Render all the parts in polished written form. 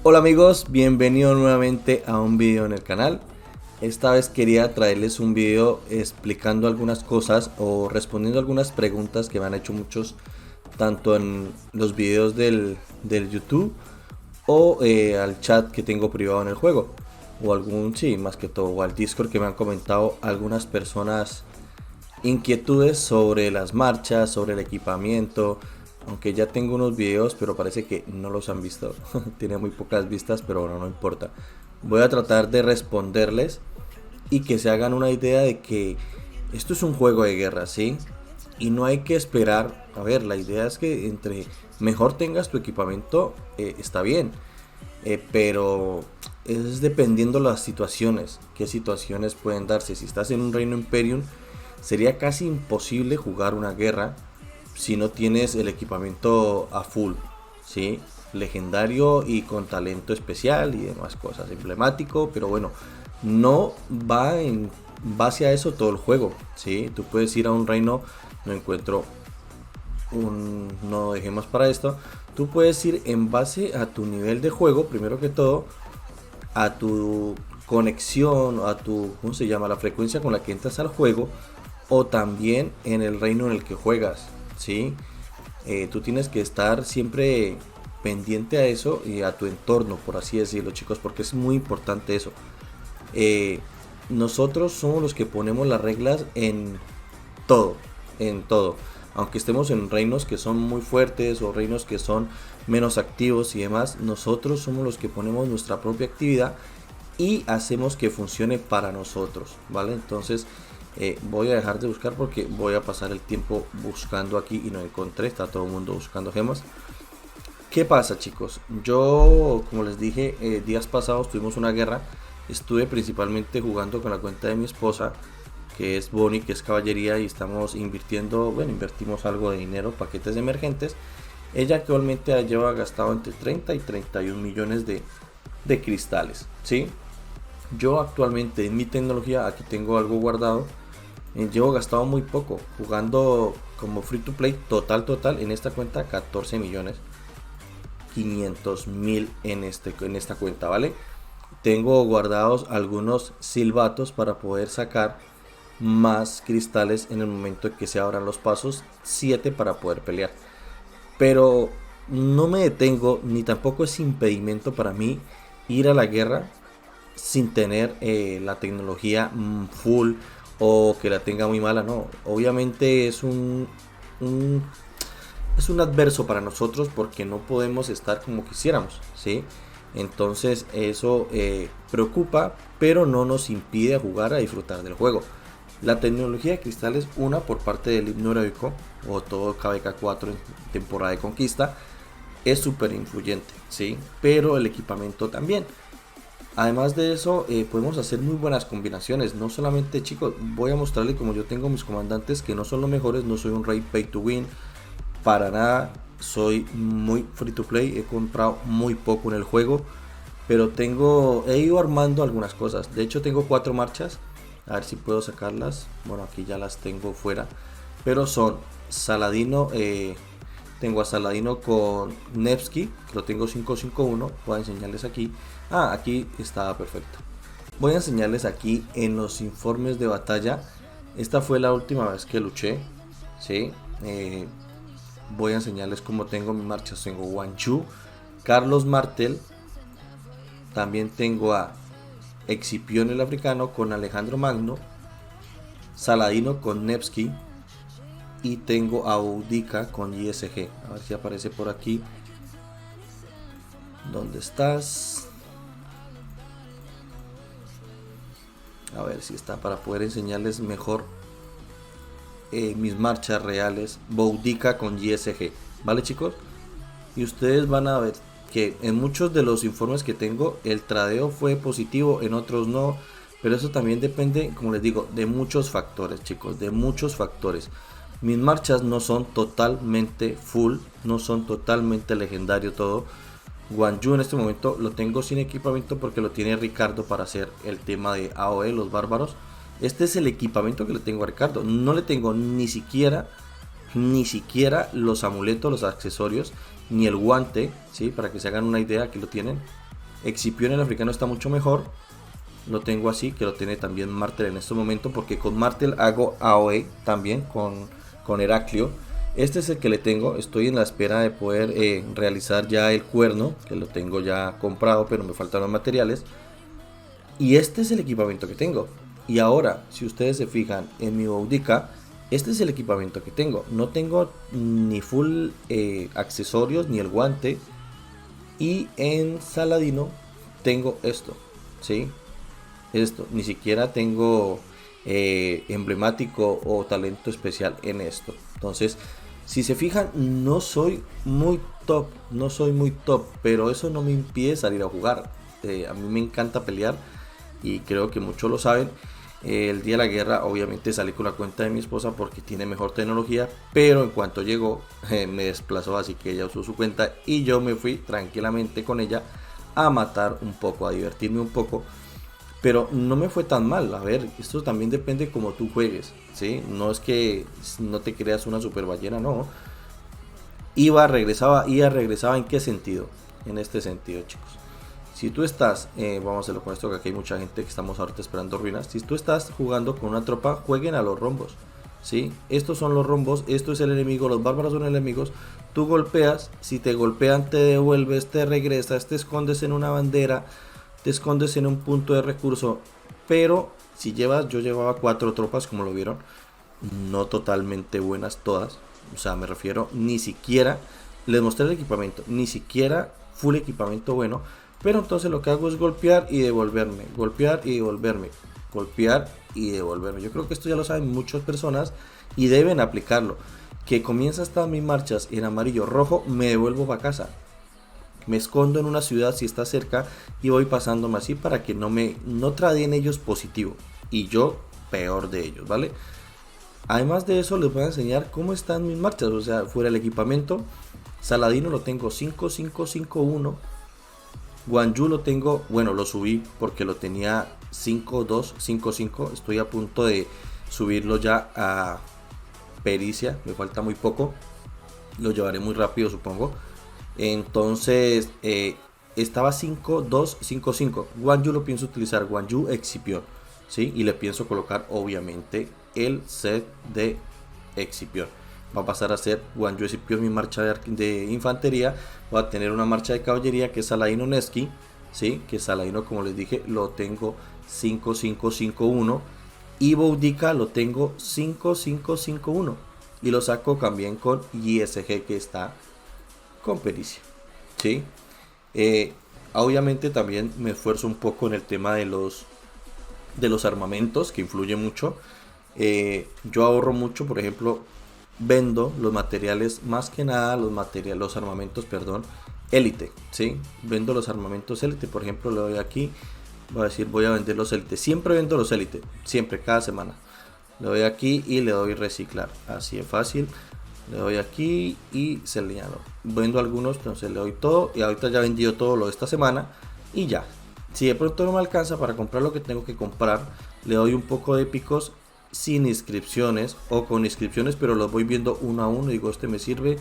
Hola amigos, bienvenidos nuevamente a un video en el canal. Esta vez quería traerles un video explicando algunas cosas o respondiendo algunas preguntas que me han hecho muchos, tanto en los videos del YouTube o al chat que tengo privado en el juego, o algún, sí, más que todo, o al Discord, que me han comentado algunas personas inquietudes sobre las marchas, sobre el equipamiento. Aunque ya tengo unos videos, pero parece que no los han visto. Tiene muy pocas vistas, pero bueno, no importa. Voy a tratar de responderles y que se hagan una idea de que esto es un juego de guerra, ¿sí? Y no hay que esperar. A ver, la idea es que entre mejor tengas tu equipamiento, está bien. Pero es dependiendo las situaciones. ¿Qué situaciones pueden darse? Si estás en un reino Imperium, sería casi imposible jugar una guerra si no tienes el equipamiento a full, ¿sí? Legendario y con talento especial y demás cosas, emblemático, pero bueno, no va en base a eso todo el juego, ¿sí? Tú puedes ir a un reino, no encuentro no dejemos para esto, tú puedes ir en base a tu nivel de juego, primero que todo, a tu conexión, a tu, ¿cómo se llama? La frecuencia con la que entras al juego, o también en el reino en el que juegas, ¿sí? Tú tienes que estar siempre pendiente a eso y a tu entorno, por así decirlo, chicos, porque es muy importante eso. Eh, Nosotros somos los que ponemos las reglas todo, en todo. Aunque estemos en reinos que son muy fuertes o reinos que son menos activos y demás, nosotros somos los que ponemos nuestra propia actividad y hacemos que funcione para nosotros, ¿vale? Entonces voy a dejar de buscar porque voy a pasar el tiempo buscando aquí y no encontré, está todo el mundo buscando gemas. ¿Qué pasa, chicos? Yo, como les dije, días pasados tuvimos una guerra. Estuve principalmente jugando con la cuenta de mi esposa, que es Bonnie, que es caballería, y estamos invirtiendo, bueno, invertimos algo de dinero, paquetes emergentes. Ella actualmente lleva gastado entre 30 y 31 millones de cristales, ¿sí? Yo actualmente en mi tecnología, aquí tengo algo guardado, llevo gastado muy poco, jugando como free to play total en esta cuenta 14 millones 500 mil en esta cuenta, ¿vale? Tengo guardados algunos silbatos para poder sacar más cristales en el momento en que se abran los pasos 7 para poder pelear. Pero no me detengo, ni tampoco es impedimento para mí ir a la guerra sin tener la tecnología full o que la tenga muy mala. No, obviamente un es un adverso para nosotros porque no podemos estar como quisiéramos, ¿sí? Entonces eso preocupa, pero no nos impide jugar a disfrutar del juego. La tecnología de cristales, una por parte del himno heroico o todo KVK4 en temporada de conquista, es súper influyente, ¿sí? Pero el equipamiento también. Además de eso, podemos hacer muy buenas combinaciones. No solamente, chicos, voy a mostrarles como yo tengo mis comandantes que no son los mejores. No soy un rey pay to win, para nada. Soy muy free to play, he comprado muy poco en el juego, pero he ido armando algunas cosas. De hecho tengo 4 marchas, a ver si puedo sacarlas. Bueno, aquí ya las tengo fuera, pero son Saladino, tengo a Saladino con Nevsky, que lo tengo 551. Voy a enseñarles aquí. Aquí está perfecto. Voy a enseñarles aquí en los informes de batalla. Esta fue la última vez que luché, ¿sí? Voy a enseñarles cómo tengo mis marchas. Tengo Guanchu, Carlos Martel, también tengo a Excipión el Africano con Alejandro Magno, Saladino con Nevsky, y tengo a Boudica con ISG. A ver si aparece por aquí. ¿Dónde estás? A ver si está para poder enseñarles mejor mis marchas reales. Boudica con ISG, ¿vale, chicos? Y ustedes van a ver que en muchos de los informes que tengo el tradeo fue positivo, en otros no, pero eso también depende, como les digo, de muchos factores, chicos, de muchos factores. Mis marchas no son totalmente full, no son totalmente legendario todo. Guanyu en este momento lo tengo sin equipamiento porque lo tiene Ricardo para hacer el tema de AOE, los bárbaros. Este es el equipamiento que le tengo a Ricardo. No le tengo ni siquiera los amuletos, los accesorios, ni el guante, ¿sí? Para que se hagan una idea, aquí lo tienen. Excipión el africano está mucho mejor. Lo tengo así, que lo tiene también Martel en este momento, porque con Martel hago AOE también con Heraclio. Este es el que le tengo, estoy en la espera de poder realizar ya el cuerno, que lo tengo ya comprado, pero me faltan los materiales. Y este es el equipamiento que tengo. Y ahora, si ustedes se fijan en mi Boudica, este es el equipamiento que tengo. No tengo ni full accesorios, ni el guante. Y en Saladino tengo esto, ¿sí? Esto, ni siquiera tengo emblemático o talento especial en esto. Entonces, si se fijan, no soy muy top, no soy muy top, pero eso no me impide salir a jugar. A mí me encanta pelear y creo que muchos lo saben. El día de la guerra obviamente salí con la cuenta de mi esposa porque tiene mejor tecnología, pero en cuanto llegó me desplazó, así que ella usó su cuenta y yo me fui tranquilamente con ella a matar un poco, a divertirme un poco. Pero no me fue tan mal. A ver, esto también depende como tú juegues, ¿sí? No es que no te creas una super ballena, no. Regresaba, ¿en qué sentido? En este sentido, chicos. Si tú estás, vamos a hacerlo con esto, que aquí hay mucha gente que estamos ahorita esperando ruinas. Si tú estás jugando con una tropa, jueguen a los rombos, ¿sí? Estos son los rombos, esto es el enemigo, los bárbaros son enemigos. Tú golpeas, si te golpean te devuelves, te regresas, te escondes en una bandera, te escondes en un punto de recurso. Pero si yo llevaba 4 tropas, como lo vieron, no totalmente buenas todas. O sea, me refiero, ni siquiera les mostré el equipamiento, ni siquiera full equipamiento bueno. Pero entonces lo que hago es golpear y devolverme, golpear y devolverme, golpear y devolverme. Yo creo que esto ya lo saben muchas personas y deben aplicarlo. Que comienza hasta mis marchas en amarillo rojo, me devuelvo para casa. Me escondo en una ciudad si está cerca y voy pasándome así para que no tradeen ellos positivo y yo peor de ellos, ¿vale? Además de eso les voy a enseñar cómo están mis marchas, o sea, fuera el equipamiento. Saladino lo tengo 5551. Guanyu lo tengo, bueno, lo subí porque lo tenía 5255. Estoy a punto de subirlo ya a pericia, me falta muy poco. Lo llevaré muy rápido, supongo. Entonces, estaba 5255. Guanyu lo pienso utilizar, Guanyu Excipión, ¿sí? Y le pienso colocar, obviamente, el set de Excipión. Va a pasar a ser Guanyu Excipión mi marcha de infantería. Va a tener una marcha de caballería que es Saladino Nevsky, ¿sí? Que Saladino, como les dije, lo tengo 5551. Y Boudica lo tengo 5551. Y lo saco también con ISG, que está con pericia, ¿sí? Obviamente también me esfuerzo un poco en el tema de los armamentos, que influye mucho. Yo ahorro mucho, por ejemplo, vendo los materiales, más que nada los armamentos, perdón, élite, ¿sí? Vendo los armamentos élite, por ejemplo, le doy aquí, voy a decir, voy a vender los élite, siempre vendo los élite, siempre, cada semana. Le doy aquí y le doy reciclar, así de fácil. Le doy aquí y selecciono. Vendo algunos, entonces le doy todo. Y ahorita ya he vendido todo lo de esta semana. Y ya. Si de pronto no me alcanza para comprar lo que tengo que comprar, le doy un poco de épicos sin inscripciones o con inscripciones, pero los voy viendo uno a uno. Digo, este me sirve,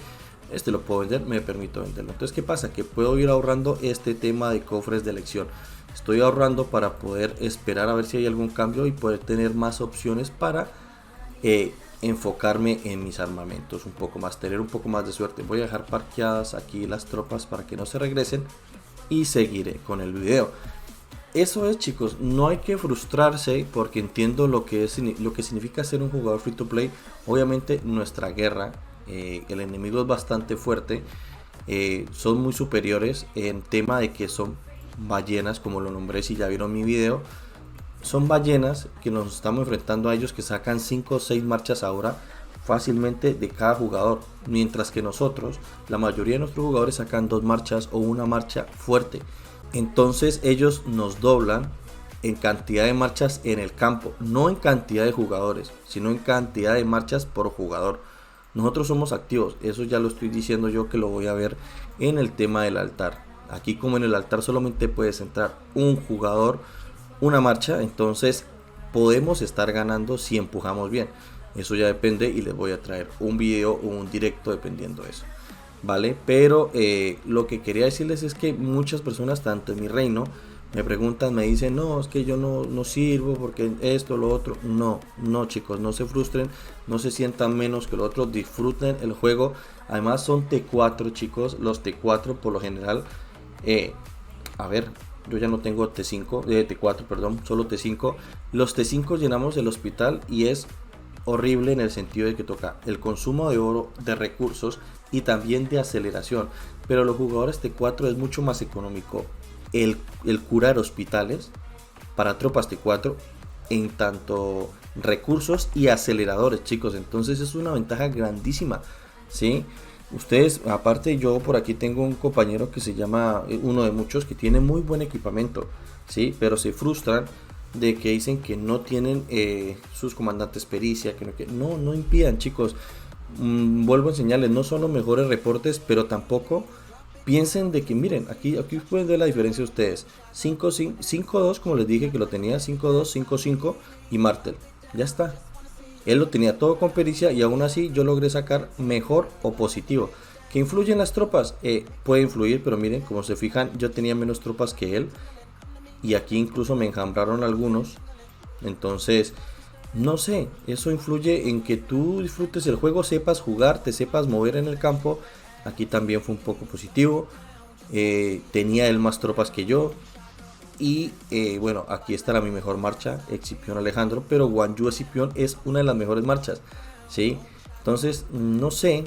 este lo puedo vender, me permito venderlo. Entonces, ¿qué pasa? Que puedo ir ahorrando este tema de cofres de elección. Estoy ahorrando para poder esperar a ver si hay algún cambio y poder tener más opciones para enfocarme en mis armamentos un poco más, tener un poco más de suerte. Voy a dejar parqueadas aquí las tropas para que no se regresen y seguiré con el video. Eso es, chicos, no hay que frustrarse porque entiendo lo que significa ser un jugador free to play. Obviamente nuestra guerra, el enemigo es bastante fuerte, son muy superiores en tema de que son ballenas, como lo nombré si ya vieron mi video. Son ballenas que nos estamos enfrentando a ellos, que sacan 5 o 6 marchas ahora fácilmente de cada jugador, mientras que nosotros, la mayoría de nuestros jugadores sacan 2 marchas o una marcha fuerte. Entonces ellos nos doblan en cantidad de marchas en el campo, no en cantidad de jugadores, sino en cantidad de marchas por jugador. Nosotros somos activos, eso ya lo estoy diciendo yo, que lo voy a ver en el tema del altar. Aquí, como en el altar solamente puedes entrar un jugador, una marcha, entonces podemos estar ganando si empujamos bien. Eso ya depende y les voy a traer un video o un directo dependiendo de eso. ¿vale? Pero lo que quería decirles es que muchas personas, tanto en mi reino, me preguntan, me dicen, no, es que yo no sirvo porque esto, lo otro. No, no chicos, no se frustren, no se sientan menos que los otros, disfruten el juego. Además son T4 chicos, los T4 por lo general, eh, a ver, yo ya no tengo T5, T4, perdón, solo T5. Los T5 llenamos el hospital y es horrible en el sentido de que toca el consumo de oro, de recursos y también de aceleración. Pero los jugadores T4 es mucho más económico el curar hospitales para tropas T4 en tanto recursos y aceleradores, chicos. Entonces es una ventaja grandísima, ¿sí? Ustedes, aparte yo por aquí tengo un compañero que se llama, uno de muchos, que tiene muy buen equipamiento, ¿sí? Pero se frustran de que dicen que no tienen sus comandantes pericia, no impidan, chicos. Vuelvo a enseñarles, no son los mejores reportes, pero tampoco piensen de que, miren, aquí pueden ver la diferencia ustedes. 5-2, como les dije que lo tenía, 5-2, 5-5 y Martel. Ya está. Él lo tenía todo con pericia y aún así yo logré sacar mejor o positivo. ¿Que influyen las tropas? Puede influir, pero miren, como se fijan, yo tenía menos tropas que él. Y aquí incluso me enjambraron algunos. Entonces, no sé, eso influye en que tú disfrutes el juego, sepas jugar, te sepas mover en el campo. Aquí también fue un poco positivo. Tenía él más tropas que yo. Y bueno, aquí estará mi mejor marcha, Escipión Alejandro. Pero Guanyu Escipión es una de las mejores marchas, ¿sí? Entonces, no sé.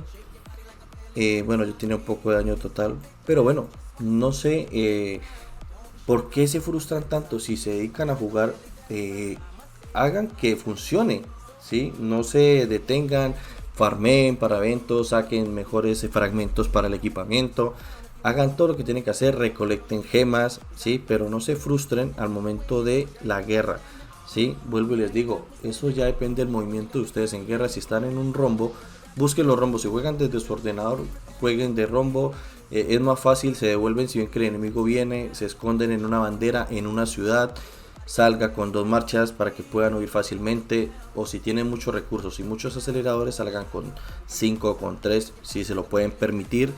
Bueno, yo tenía un poco de daño total. Pero bueno, no sé por qué se frustran tanto. Si se dedican a jugar, hagan que funcione, ¿sí? No se detengan, farmeen para eventos, saquen mejores fragmentos para el equipamiento, hagan todo lo que tienen que hacer, recolecten gemas, ¿sí? Pero no se frustren al momento de la guerra, ¿sí? Vuelvo y les digo, eso ya depende del movimiento de ustedes en guerra. Si están en un rombo, busquen los rombos. Si juegan desde su ordenador, jueguen de rombo. Es más fácil, se devuelven si ven que el enemigo viene, se esconden en una bandera, en una ciudad, salga con 2 marchas para que puedan huir fácilmente, o si tienen muchos recursos y muchos aceleradores, salgan con 5 o con 3 si se lo pueden permitir.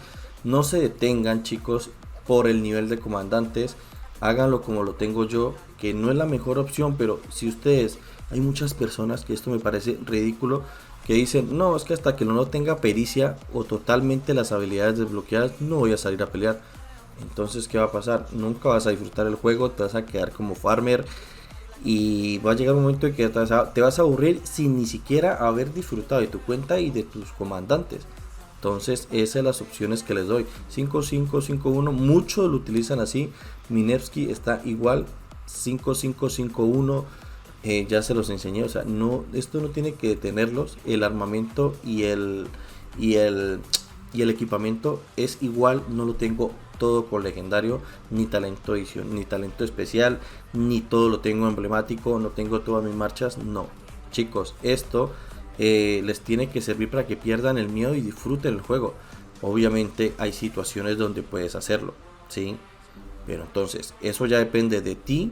No se detengan, chicos, por el nivel de comandantes, háganlo como lo tengo yo, que no es la mejor opción, pero si ustedes, hay muchas personas que esto me parece ridículo, que dicen, no, es que hasta que no tenga pericia o totalmente las habilidades desbloqueadas, no voy a salir a pelear. Entonces, ¿qué va a pasar? Nunca vas a disfrutar el juego, te vas a quedar como farmer y va a llegar un momento en que te vas a aburrir sin ni siquiera haber disfrutado de tu cuenta y de tus comandantes. Entonces, esas son las opciones que les doy. 5-5, 5-1, muchos lo utilizan así. Minevsky está igual, 5-5, 5-1. Ya se los enseñé, o sea, no, esto no tiene que detenerlos. El armamento y el y el equipamiento es igual, no lo tengo todo con legendario, ni talento edición, ni talento especial, ni todo lo tengo emblemático, no tengo todas mis marchas, no. Chicos, esto les tiene que servir para que pierdan el miedo y disfruten el juego. Obviamente hay situaciones donde puedes hacerlo, ¿sí? Pero entonces, eso ya depende de ti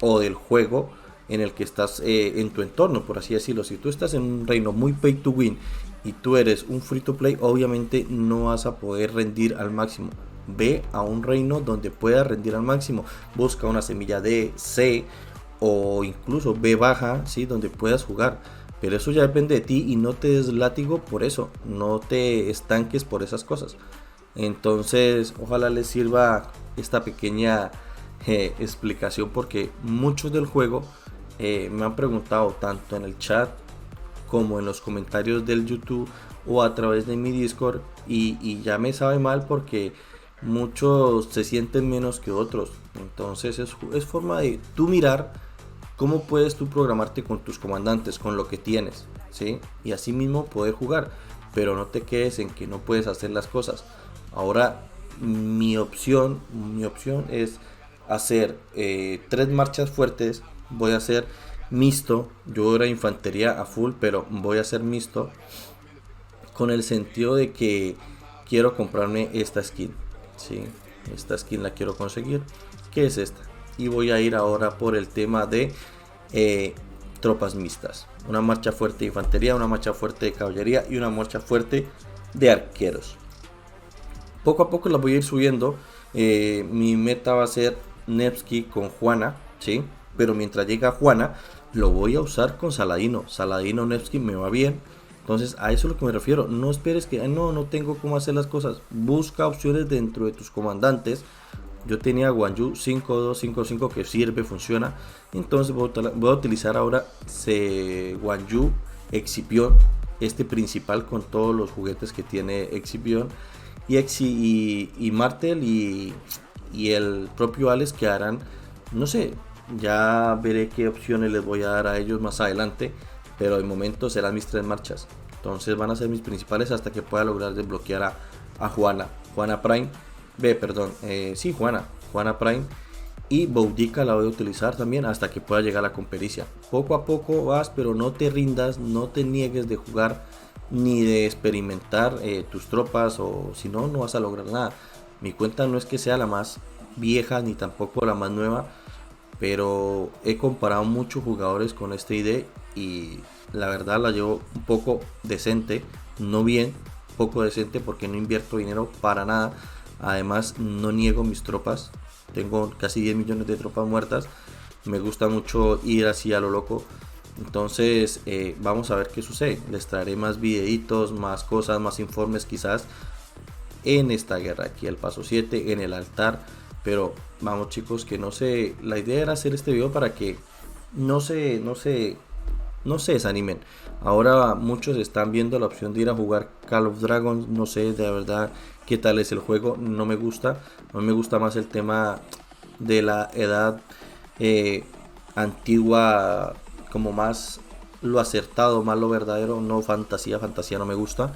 o del juego en el que estás, en tu entorno, por así decirlo. Si tú estás en un reino muy pay to win y tú eres un free to play, obviamente no vas a poder rendir al máximo. Ve a un reino donde puedas rendir al máximo, busca una semilla D, C o incluso B baja, ¿sí? Donde puedas jugar. Pero eso ya depende de ti y no te des látigo por eso, no te estanques por esas cosas. Entonces, ojalá les sirva esta pequeña explicación, porque muchos del juego me han preguntado tanto en el chat como en los comentarios del YouTube o a través de mi Discord, y ya me sabe mal porque muchos se sienten menos que otros. Entonces es forma de tú mirar cómo puedes tú programarte con tus comandantes, con lo que tienes, ¿sí? Y así mismo poder jugar, pero no te quedes en que no puedes hacer las cosas. Ahora mi opción es hacer 3 marchas fuertes. Voy a hacer mixto. Yo era infantería a full, pero voy a hacer mixto con el sentido de que quiero comprarme esta skin, ¿sí? Esta skin la quiero conseguir, que es esta. Y voy a ir ahora por el tema de tropas mixtas. Una marcha fuerte de infantería, una marcha fuerte de caballería y una marcha fuerte de arqueros. Poco a poco las voy a ir subiendo. Mi meta va a ser Nevsky con Juana, ¿sí? Pero mientras llega Juana, lo voy a usar con Saladino. Saladino Nevsky me va bien. Entonces a eso es lo que me refiero. No esperes que, no tengo cómo hacer las cosas. Busca opciones dentro de tus comandantes. Yo tenía Guanyu 5255 que sirve, funciona. Entonces voy a utilizar ahora Guanyu Excipión, este principal con todos los juguetes que tiene Excipión. Y Martel y el propio Alex que harán, no sé, ya veré qué opciones les voy a dar a ellos más adelante, pero de momento serán mis 3 marchas. Entonces van a ser mis principales hasta que pueda lograr desbloquear a Juana Prime. Perdón, sí, Juana Prime. Y Boudica la voy a utilizar también hasta que pueda llegar a con pericia. Poco a poco vas, pero no te rindas, no te niegues de jugar ni de experimentar tus tropas, o si no, no vas a lograr nada. Mi cuenta no es que sea la más vieja ni tampoco la más nueva, pero he comparado muchos jugadores con este ID y la verdad la llevo un poco decente, no bien, poco decente, porque no invierto dinero para nada. Además no niego mis tropas, tengo casi 10 millones de tropas muertas, me gusta mucho ir así a lo loco. Entonces vamos a ver qué sucede. Les traeré más videitos, más cosas, más informes quizás en esta guerra aquí al paso 7, en el altar. Pero vamos chicos, que no sé, la idea era hacer este video para que no se desanimen. Ahora muchos están viendo la opción de ir a jugar Call of Dragons. No sé de verdad qué tal es el juego, no me gusta. A mí me gusta más el tema de la edad antigua, como más lo acertado, más lo verdadero, no fantasía no me gusta.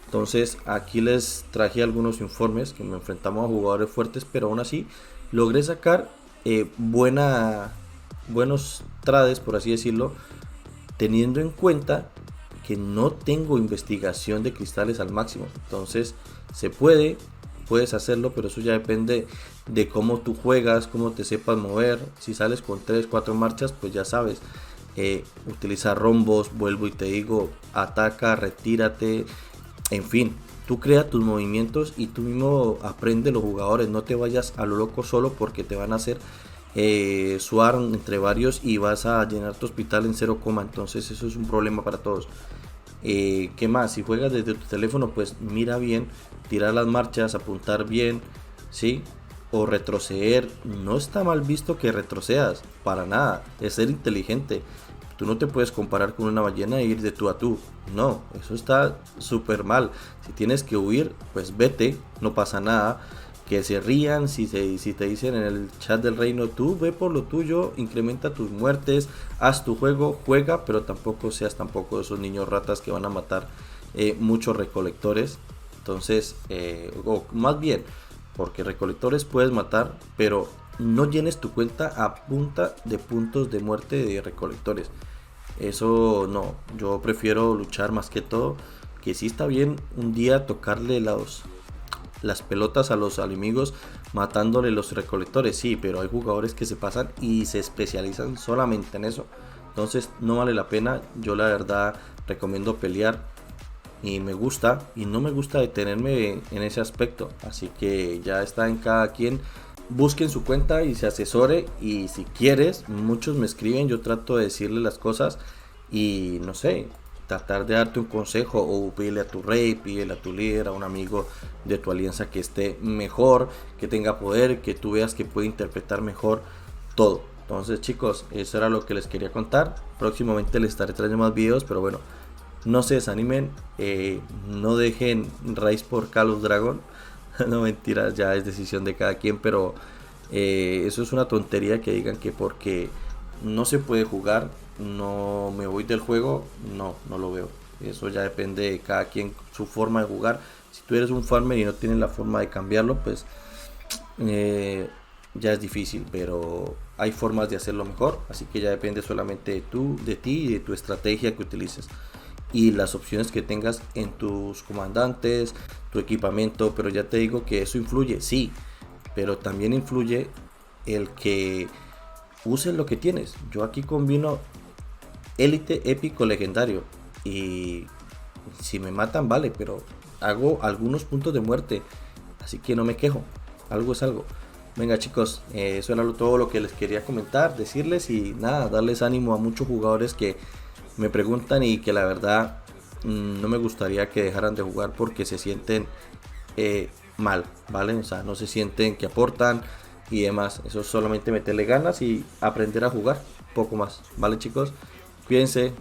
Entonces aquí les traje algunos informes que me enfrentamos a jugadores fuertes, pero aún así logré sacar buenos trades, por así decirlo, teniendo en cuenta que no tengo investigación de cristales al máximo. Entonces puedes hacerlo, pero eso ya depende de cómo tú juegas, cómo te sepas mover. Si sales con 3-4 marchas, pues ya sabes, utiliza rombos, vuelvo y te digo, ataca, retírate, en fin, tú crea tus movimientos y tú mismo aprende los jugadores. No te vayas a lo loco solo porque te van a hacer swarm entre varios y vas a llenar tu hospital en 0, entonces eso es un problema para todos. ¿Qué más? Si juegas desde tu teléfono, pues mira bien, tirar las marchas, apuntar bien, ¿sí? O retroceder. No está mal visto que retrocedas, para nada, es ser inteligente. Tú no te puedes comparar con una ballena e ir de tú a tú. No, eso está súper mal. Si tienes que huir, pues vete, no pasa nada. Que se rían si te dicen en el chat del reino, tú ve por lo tuyo, incrementa tus muertes, haz tu juego, juega, pero tampoco seas tampoco esos niños ratas que van a matar muchos recolectores. Entonces, o más bien, porque recolectores puedes matar, pero no llenes tu cuenta a punta de puntos de muerte de recolectores. Eso no, yo prefiero luchar más que todo. Que sí está bien un día tocarle las pelotas a los enemigos matándole los recolectores, sí, pero hay jugadores que se pasan y se especializan solamente en eso. Entonces no vale la pena. Yo la verdad recomiendo pelear y me gusta, y no me gusta detenerme en ese aspecto. Así que ya está en cada quien. Busquen su cuenta y se asesore, y si quieres, muchos me escriben, yo trato de decirle las cosas y no sé, tratar de darte un consejo, o pídele a tu rey, pídele a tu líder, a un amigo de tu alianza que esté mejor, que tenga poder, que tú veas que puede interpretar mejor todo. Entonces chicos, eso era lo que les quería contar. Próximamente les estaré trayendo más videos, pero bueno, no se desanimen, no dejen raíz por Call of Dragon. No, mentiras, ya es decisión de cada quien, pero eso es una tontería que digan que porque no se puede jugar, no me voy del juego. No lo veo. Eso ya depende de cada quien, su forma de jugar. Si tú eres un farmer y no tienes la forma de cambiarlo, pues ya es difícil, pero hay formas de hacerlo mejor. Así que ya depende solamente de ti y de tu estrategia que utilices y las opciones que tengas en tus comandantes, tu equipamiento. Pero ya te digo que eso influye, sí, pero también influye el que uses lo que tienes. Yo aquí combino élite, épico, legendario, y si me matan vale, pero hago algunos puntos de muerte. así que no me quejo, algo es algo. Venga chicos, eso era todo lo que les quería comentar, decirles y nada, darles ánimo a muchos jugadores que me preguntan y que la verdad no me gustaría que dejaran de jugar porque se sienten mal, ¿vale? O sea, no se sienten que aportan y demás. Eso es solamente meterle ganas y aprender a jugar, poco más, ¿vale chicos? Cuídense.